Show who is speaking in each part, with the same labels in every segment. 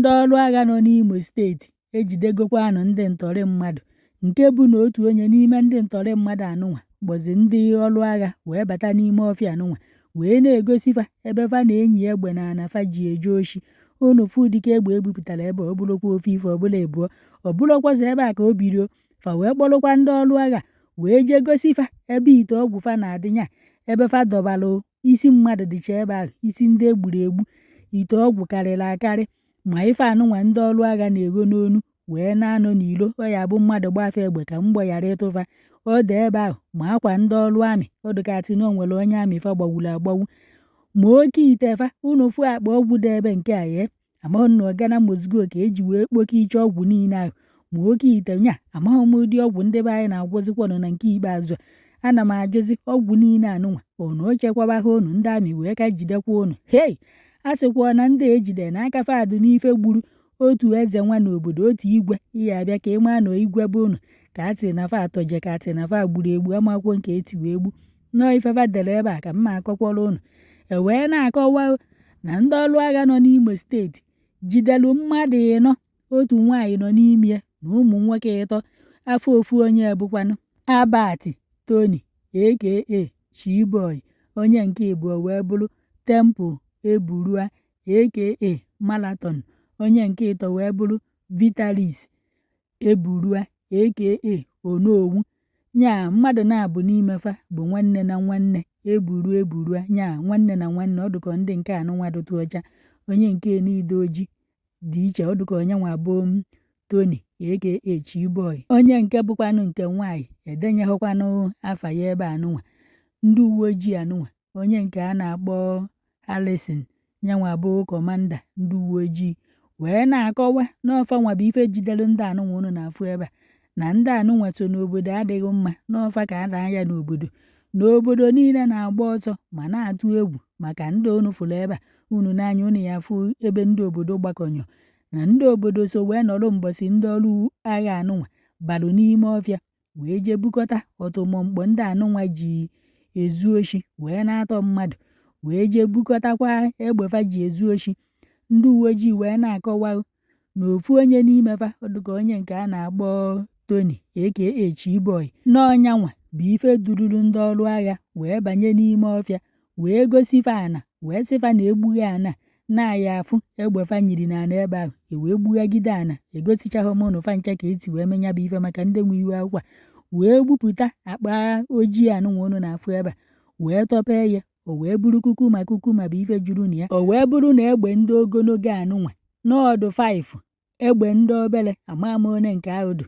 Speaker 1: ndị ọrụ agha nọ n'Imo steeti ejidegokwanụ ndị ntọrị mmadụ, nke bụ na otu onye n'ime ndị ntọrị mmadụ anụnwa kpọzi ndị ọrụ agha wee bata n'ime ọfịa anụnwa wee na-egosifa ebe fa na-enyi egbe na ana fa ji eje oshi. Unu fụ dịka egbe ebupụtara ebe ọ bụrụkwa ofe ife ọbụla ebuo, ọ bụrụkwazi ebe a ka o birio fa wee kpọrụkwa ndị ọrụ agha wee jee gosifa ebe ite ọgwụ fa na-adị nya, ebe fa dọbalụ isi mmadụ dịcha ebe ahụ, isi ndị egburu egbu, ite ọgwụ karịrị akarị, ma ife anụnwa ndị ọrụ agha na-ego n'onu wee na-anọ n'ilo. Ọ ya bụ mmadụ gbafe egbe ka mgbọ ghara ịtụfa, ọ dị ebe ahụ ma akwa ndị ọrụ amị, ọ dịkatị na o nwere onye amị fa gbagburu agbagbu, ma oke ite fa. Unu fụ akpa ọgwụ dị ebe nke a ye amaghị na ọgana mozgo ka eji wee kpoke iche ọgwụ niile ahụ, ma oke ite nya amaghị m ụdị ọgwụ ndị be anyị na-agwọzikwanụ na nke ikpeazụ a. Ana m ajụzi ọgwụ niile anụnwa onu o chekwaba ha unu ndị amị wee ka jidekwa unu? Hei, a sịkwa na ndị ejide na aka fadụ n'ife gburu otu eze nwa n'obodo, otu igwe ihe abịa ka ịma na igwe bụ unu ka atị na fa atọje ka atị na fa gburu egbu amakwụkwọ nke eti wee gbu. Nọọ ifefa dere ebe a ka mma akọkwara unu. Wee na-akọwa na ndị ọrụ agha nọ n'Imo steeti jidelu mmadụ 4, otu nwaanyị nọ n'ime na ụmụ nwoke 3. Afọ ofu onye bụkwanụ Albert Tony aka Chiboy, onye nke abụọ wee bụrụ Temple Eburua aka Marathon, onye nke ịtọ wee bụrụ Vitalis Eburua aka Onowu. Nya mmadụ na-abụ n'ime fa bụ nwanne na nwanne Eburua, nya nwanne na nwanne. Ọ dụkọ ndị nke anụnwa dụtụ ọcha, onye nke niile oji dị iche, ọ dụkọ onye nwa bụ Tony aka Chiboy. Onye nke bụkwanụ nke nwaanyị edenyeghịkwanụ afa ya ebe anụnwa. Ndị uwe ojii anụnwa, onye nke a na-akpọ Harrison, nyanwa bụ kọmanda ndị uwe ojii, wee na-akọwa n'ọfa nwa bụ ife jidere ndị anụnwa unu na-afụ ebe a, na ndị anụnwa so n'obodo adịghị mma, n'ọfa ka a na-anya n'obodo niile na-agba ọsọ ma na-atụ egwu maka ndị unu fụrụ ebe a. Unu n'anya unu ya fụ ebe ndị obodo gbakọnyọ, na ndị obodo so wee nọrọ mbọsị ndị ọrụ agha anụnwa barụ n'ime ọfịa wee jee bukọta ọtụmọmkpọ ndị anụnwa ji ezu oshi wee na-atọ mmadụ, wee jee bukọtakwa egbe fa ji ezu oshi. Ndị uwe ojii wee na-akọwa na ofu onye n'ime fa, ọ dịka onye nke a na-akpọ Tony aka Chiboy, n'ọnyanwa bụ ife dururu ndị ọrụ agha wee banye n'ime ọfịa wee gosifa ana wee sịfa na egbughe ana na-aya afụ egbe fa nyiri na ana ebe ahụ, wee gbughagide ana egosichaghị m ụnụ fa ncha ka eti wee menya bụ ife maka ndị nwe iwe akwụkwọ wee gbupụta akpa ojii anụnwa unu na-afụ ebe a wee tọpee ya. O wee bụrụ kukuma bụ ife juru na ya. O wee bụrụ na egbe ndị ogologo anụnwa n'ọdụ 5, egbe ndị obere ama one nke ahụ dụ.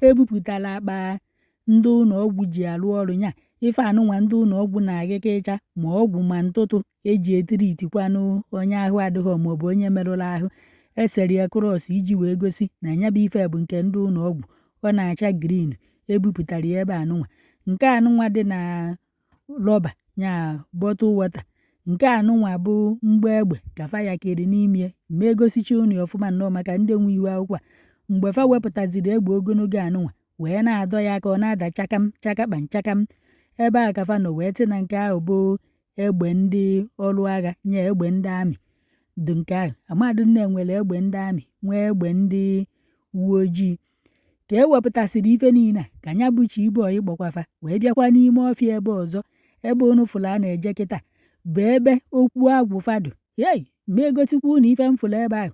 Speaker 1: Ebupụtara akpa ndị ụlọ ọgwụ ji arụ ọrụ, nya ife anụnwa ndị ụlọ ọgwụ na-agịka ịcha ma ọgwụ ma ntụtụ eji etiritikwanụ onye ahụ adịghị maọbụ onye merụrụ ahụ. Esere ya krọs iji wee gosi na nya bụ ife bụ nke ndị ụlọ ọgwụ, ọ na-acha green. Ebupụtara ya ebe anụnwa. Nke anụnwa dị na rọba, nya bọtụl wọta. Nke anụnwa bụ mgbe egbe ka fa ya kere n'ime ma egosicha unu ọfụma nnọọ maka ndị nwe iwe akwụkwọ. Mgbe fa wepụtaziri egbe ogologo anụnwa wee na-adọ ya ka ọ na-ada chakam chakakpam chakam, ebe a ka fa nọ wee tị na nke ahụ bụ egbe ndị ọrụ agha, nye egbe ndị amị dị nke ahụ. Amadụ nne nwere egbe ndị amị nwee egbe ndị uwe ojii. Ka ewepụtasịrị ife niile ka nya bụ Chiboy gbakwafa wee bịakwa n'ime ọfịa ebe ọzọ, ebe unu fụrụ a na-eje kịta bụ ebe okwu agwụ fadụ. Hei, ma egotikwa unu ife m fụrụ ebe ahụ,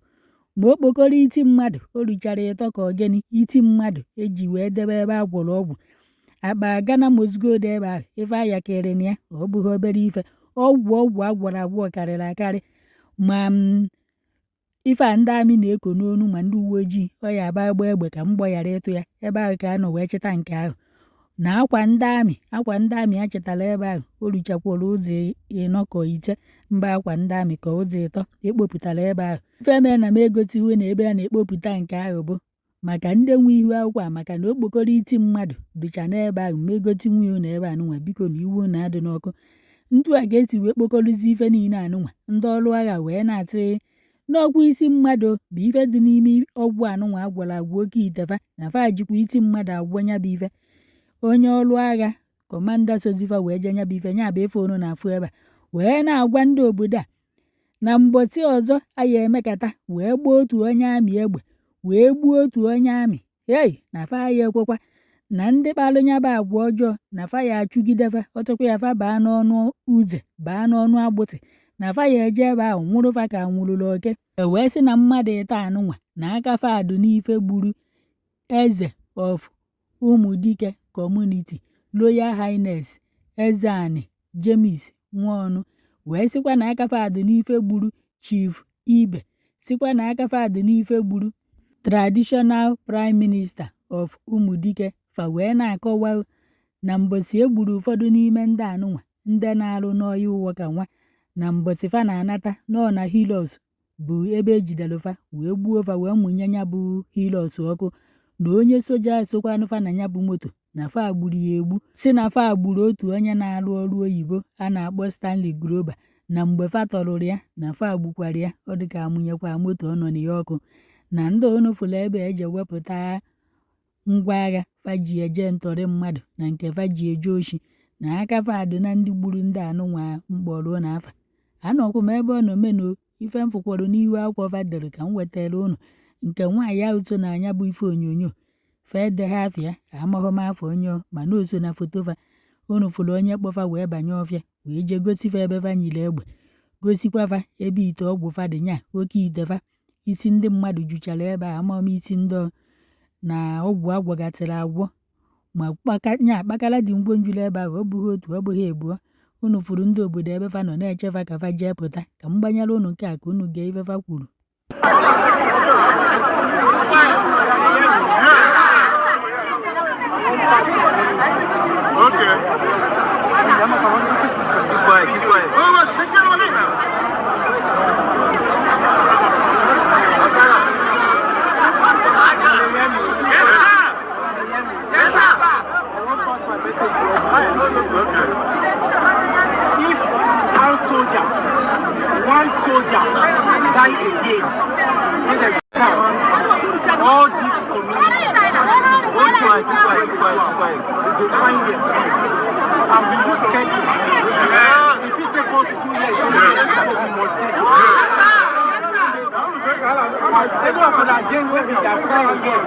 Speaker 1: ma okpokoro iti mmadụ o richara ịtọ ka ogeni iti mmadụ eji wee debe ebe a gwọrọ ọgwụ. Akpa Ghana mozgold ebe ahụ ife aya kere na ya ọ bụghị obere ife. Ọgwụ agwọrọ agwọ karịrị akarị, ma ife a ndị amị na-eko n'onu ma ndị uwe ojii ọ ya aba agba egbe ka mgbọ ghara ịtụ ya. Ebe ahụ ka a nọ wee cheta nke ahụ, na akwa ndị amị a chetara ebe ahụ o richakwara ụzọ 4 ka 5 mba akwa ndị amị ka ụzọ 3 ekpopụtara ebe ahụ. Ife mere na m egotiwe na ebe a na-ekpopụta nke ahụ bụ maka ndị nwe ihu akwụkwọ a, maka na okpokoro iti mmadụ dịcha n'ebe ahụ. Ma egoti nwunye na ebe anụnwa biko na iwu na-adị n'ọkụ. Ntu a ga-esi wee kpokọrọzi ife niile anụnwa, ndị ọrụ agha wee na-atị n'ọgwụ isi mmadụ bụ ife dị n'ime ọgwụ anụnwa agwọrọ agwụ oke itefa na fa jikwa isi mmadụ agwọ nya bụ ife. Onye ọrụ agha kọmanda sozifa wee je nya bụ ife, nya bụ ife unu na-afụ ebe a wee na-agwa ndị obodo a na mgbọsị ọzọ aya emekata wee gbaa otu onye amị egbe wee gbuo otu onye amị. Na fa ya ekwekwa na ndị kpalụ nya bụ agwa ọjọọ na fa ya achụgidefa ọtụkwa ya fa baa n'ọnụ uze baa n'ọnụ agbụsị na fa ya eje ebe ahụ nwụrụfa ka nwụrụrụ oke. Wee sị na mmadụ ịta anụnwa na aka fadụ n'ife gburu eze of Ụmụdike Community Royal Highness Eze-Ani James Nwaọnụ, wee sịkwa na aka fadụ n'ife gburu Chief Ibe, sịkwa na aka fadụ n'ife gburu Traditional Prime Minister of Ụmụdike. Fa wee na-akọwa na mgbọsị egburu ụfọdụ n'ime ndị anụnwa ndị na-alụ n'ọhịa ụwa ka nwa na mgbọsị fa na-anata nọ na Hilos bụ ebe ejidere fa wee gbuo fa wee mụnye nya bụ Hilos ọkụ, na onye soja sokwanụ fa na nya bụ moto na fa gburu ya egbu, si na fa gburu otu onye na-arụ ọrụ oyibo a na-akpọ Stanley Grover na mgbe fa tọrụrụ ya na fa gbukwara ya, ọ dịka amụnyekwa moto ọ nọ na ya ọkụ. Na ndị onufụlụ ebe eje wepụta ngwa agha faji eje ntọrị mmadụ na nke faji eje oshi na aka fadụ na ndị gburu ndị anụnwa mkpọruo na afa. Anọkwu m ebe ọ nọ meno ife mfụkwarụ n'ihu akwụkwọ fadere ka m wetara unu nke nwaanyị ahụ so na anya bụ ife onyonyo fedegha afịa amaghọ m afọ onye mana o so na foto fa. Unu fụrụ onye kpọfa wee banye ọfịa wee je gosifa ebe fa nyiri egbe, gosikwa fa ebe ite ọgwụ fa dị nya oke ite fa, isi ndị mmadụ juchara ebe a amaghị m isi ndị na ọgwụ agwọgatịrị agwọ ma nya akpakala dị ngwonjuru ebe ahụ ọ bụghị otu ọ bụghị ebuo. Unu fụrụ ndị obodo ebe fa nọ na-echefa ka fa jee pụta ka m gbanyere unu nke a ka unu gee ife fa kwuru.
Speaker 2: One soldier die again in the town, all this community we go find them and we will scared them. If it take us 2 years, we must take it. Any of the gang wey be their friend again,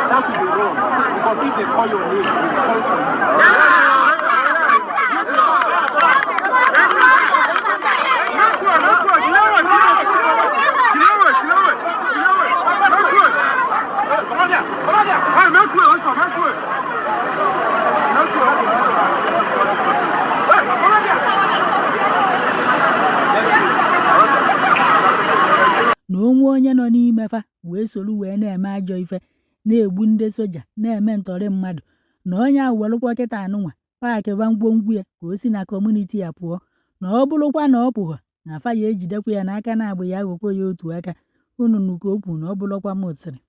Speaker 2: that will be wrong, because if they call your name, they call something.
Speaker 1: na onwe onye nọ n'ime fa wee soro wee na-eme ajọ ife na-egbu ndị soja na-eme ntọrị mmadụ, na onye ahụ welụkwa kịta anụnwa paakị va ngwongwo ya ka o si na kọmuniti ya pụọ, na ọ bụrụkwa na ọ pụghọ na fa ya ejidekwa ya n'aka na agbụ ya aghọkwa ya otu aka. Unu nụ ka o kwu na ọ bụrụkwa m tịrị